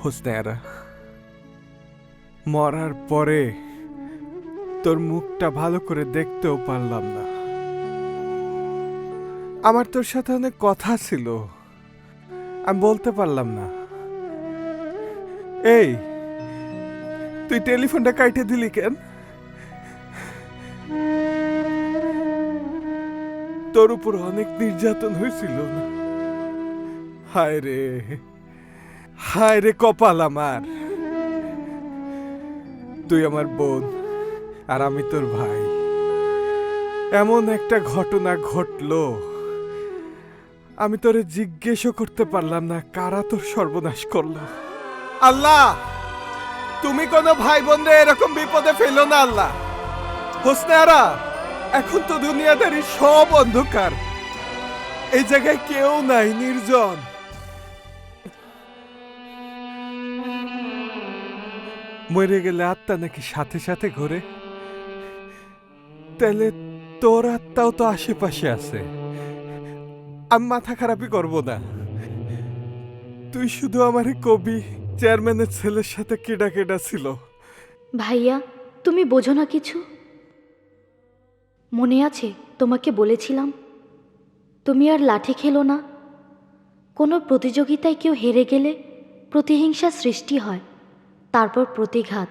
হোসনেয়ারা, মরার পরে তোর মুখটা ভালো করে দেখতেও পারলাম না। আমার তোর সাথে অনেক কথা ছিল, আমি বলতে পারলাম না। এই, তুই টেলিফোনটা কাইটে দিলি কেন? তোর উপর অনেক নির্যাতন হয়েছিল না? হায় রে, হায় রে কপাল আমার। তুই আমার বোন আর আমি তোর ভাই, এমন একটা ঘটনা ঘটলো আমি তোরে জিজ্ঞেসও করতে পারলাম না কারা তোর সর্বনাশ করলো। আল্লাহ, তুমি কোনো ভাই বোনরে এরকম বিপদে ফেলো না আল্লাহ। হোসনেয়ারা, এখন তো দুনিয়াদারি সব অন্ধকার, এই জায়গায় কেউ নাই, নির্জন। মরে গেলে আত্মা নাকি সাথে সাথে ঘোরে, তাহলে তোর আত্মাও তো আশেপাশে আছে। আমি মাথা খারাপই করব না, তুই শুধু আমারে কবি চেয়ারম্যানের ছেলের সাথে কেডা কেডা ছিল। ভাইয়া, তুমি বোঝো না কিছু? মনে আছে তোমাকে বলেছিলাম তুমি আর লাঠি খেলো না। কোনো প্রতিযোগিতায় কেউ হেরে গেলে প্রতিহিংসা সৃষ্টি হয়, তারপর প্রতিঘাত।